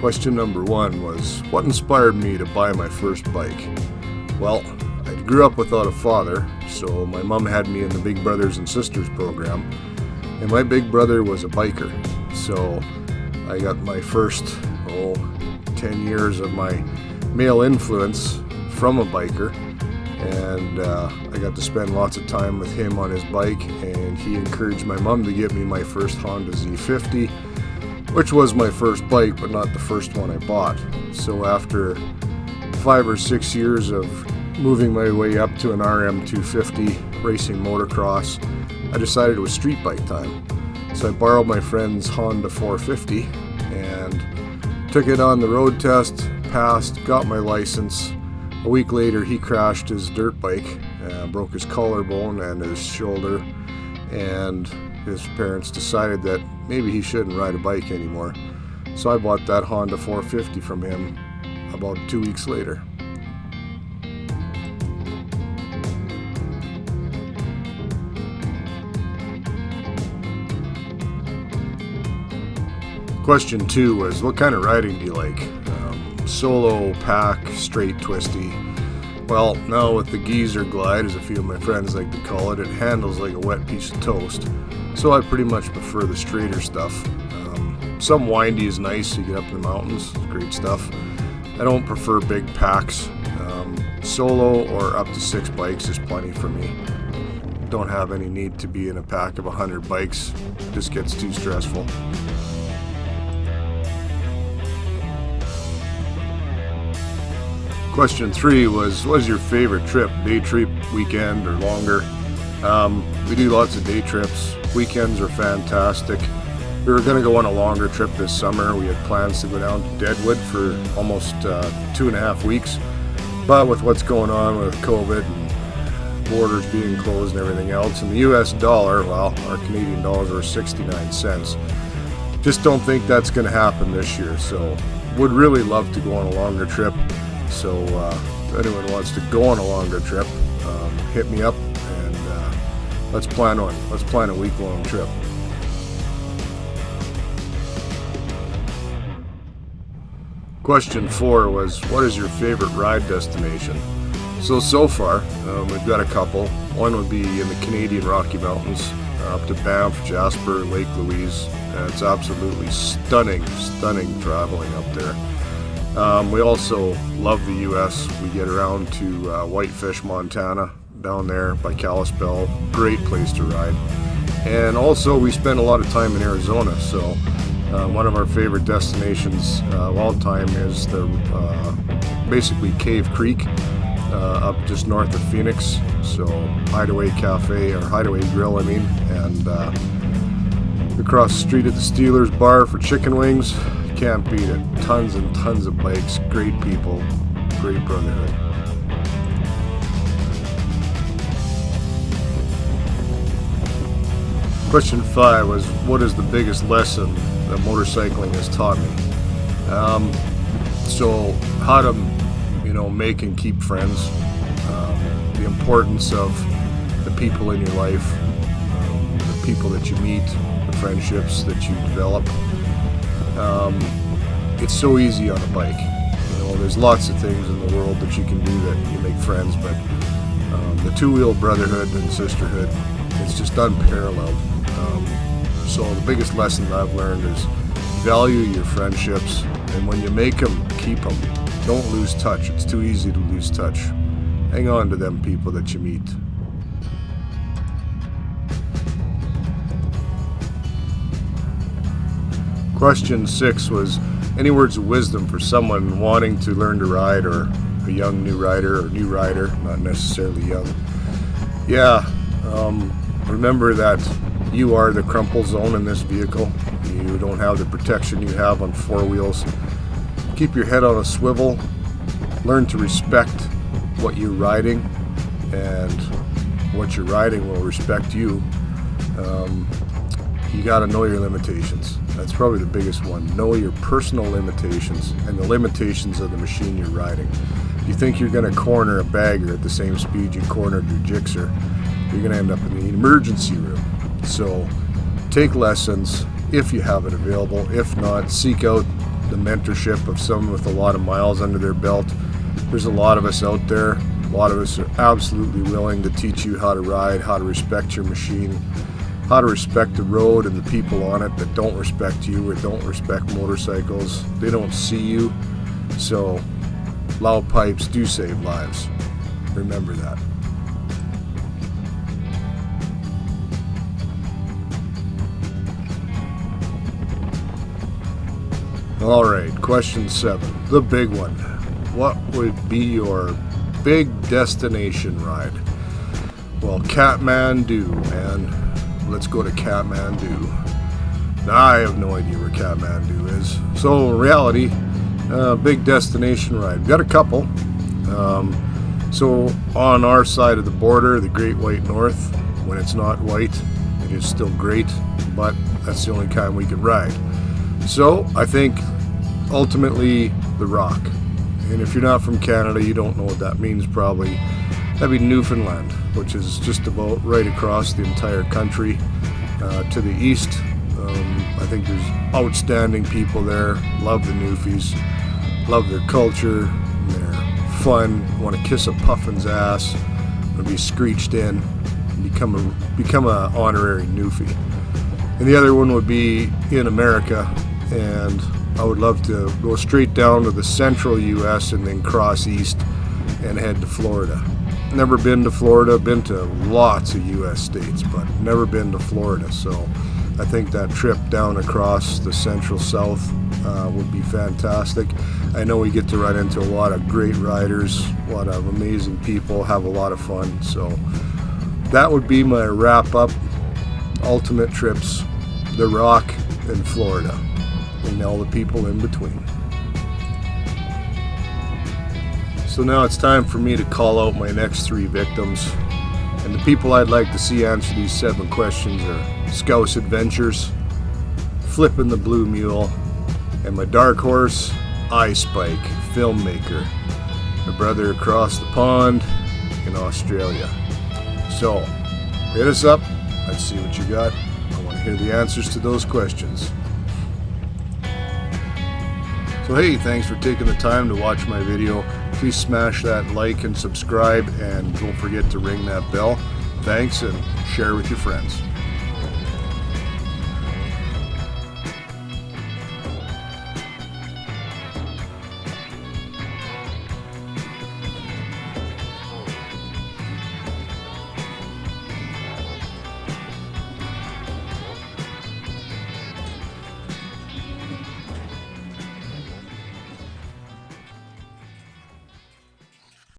Question number 1 was, what inspired me to buy my first bike? Well, I grew up without a father, so my mom had me in the Big Brothers and Sisters program, and my big brother was a biker. So I got my first 10 years of my male influence from a biker, and I got to spend lots of time with him on his bike, and he encouraged my mom to get me my first Honda Z50, which was my first bike, but not the first one I bought. So after 5 or 6 years of moving my way up to an RM250 racing motocross, I decided it was street bike time. So I borrowed my friend's Honda 450 and took it on the road test, passed, got my license. A week later he crashed his dirt bike, broke his collarbone and his shoulder, and his parents decided that maybe he shouldn't ride a bike anymore. So I bought that Honda 450 from him about 2 weeks later. Question 2 was, what kind of riding do you like? Solo, pack, straight, twisty. Well, now with the geezer glide, as a few of my friends like to call it, it handles like a wet piece of toast. So I pretty much prefer the straighter stuff. Some windy is nice, you get up in the mountains, great stuff. I don't prefer big packs. Solo or up to 6 bikes is plenty for me. Don't have any need to be in a pack of 100 bikes, it just gets too stressful. Question 3 was, what is your favorite trip? Day trip, weekend, or longer? We do lots of day trips. Weekends are fantastic. We were going to go on a longer trip this summer. We had plans to go down to Deadwood for almost 2.5 weeks. But with what's going on with COVID and borders being closed and everything else, and the US dollar, well, our Canadian dollars are 69 cents. Just don't think that's going to happen this year. So would really love to go on a longer trip. So if anyone wants to go on a longer trip, hit me up, and let's plan a week-long trip. Question 4 was, what is your favorite ride destination? So far, we've got a couple. One would be in the Canadian Rocky Mountains, up to Banff, Jasper, Lake Louise. It's absolutely stunning traveling up there. We also love the U.S. We get around to Whitefish, Montana, down there by Kalispell. Great place to ride. And also we spend a lot of time in Arizona, so one of our favorite destinations of all time is the basically Cave Creek, up just north of Phoenix. So Hideaway Cafe, or Hideaway Grill, and across the street at the Steelers Bar for chicken wings. Can't beat it. Tons and tons of bikes, great people, great brotherhood. Question 5 was, what is the biggest lesson that motorcycling has taught me? So how to, make and keep friends, the importance of the people in your life, the people that you meet, the friendships that you develop. It's so easy on a bike. There's lots of things in the world that you can do that you make friends, but the two-wheel brotherhood and sisterhood, it's just unparalleled. So the biggest lesson that I've learned is value your friendships, and when you make them, keep them. Don't lose touch. It's too easy to lose touch. Hang on to them people that you meet. Question 6 was, any words of wisdom for someone wanting to learn to ride, or a young new rider, or new rider, not necessarily young? Yeah, remember that you are the crumple zone in this vehicle. You don't have the protection you have on 4 wheels. Keep your head on a swivel. Learn to respect what you're riding, and what you're riding will respect you. You got to know your limitations. That's probably the biggest one. Know your personal limitations and the limitations of the machine you're riding. If you think you're going to corner a bagger at the same speed you cornered your Gixxer, you're going to end up in the emergency room. So take lessons if you have it available. If not, seek out the mentorship of someone with a lot of miles under their belt. There's a lot of us out there. A lot of us are absolutely willing to teach you how to ride, how to respect your machine, how to respect the road and the people on it that don't respect you or don't respect motorcycles. They don't see you. So loud pipes do save lives. Remember that. Alright, question 7. The big one. What would be your big destination ride? Well, Kathmandu, man. Let's go to Kathmandu. Now, I have no idea where Kathmandu is. So, in reality, big destination ride. We've got a couple. So, on our side of the border, the Great White North, when it's not white, it is still great, but that's the only kind we could ride. So, I think, ultimately, the Rock. And if you're not from Canada, you don't know what that means probably. That'd be Newfoundland, which is just about right across the entire country to the east. I think there's outstanding people there. Love the Newfies. Love their culture. They're fun. Want to kiss a puffin's ass. Want to be screeched in. Become a honorary Newfie. And the other one would be in America, and I would love to go straight down to the central U.S. and then cross east and head to Florida. Never been to Florida, been to lots of U.S. states, but never been to Florida. So I think that trip down across the central south would be fantastic. I know we get to run into a lot of great riders, a lot of amazing people, have a lot of fun. So that would be my wrap-up ultimate trips, the Rock and Florida, and all the people in between. So now it's time for me to call out my next 3 victims. And the people I'd like to see answer these 7 questions are Scouse Adventures, Flippin' the Blue Mule, and my dark horse, iSpike, filmmaker, my brother across the pond in Australia. So, hit us up. Let's see what you got. I want to hear the answers to those questions. So hey, thanks for taking the time to watch my video. Please smash that like and subscribe, and don't forget to ring that bell. Thanks, and share with your friends.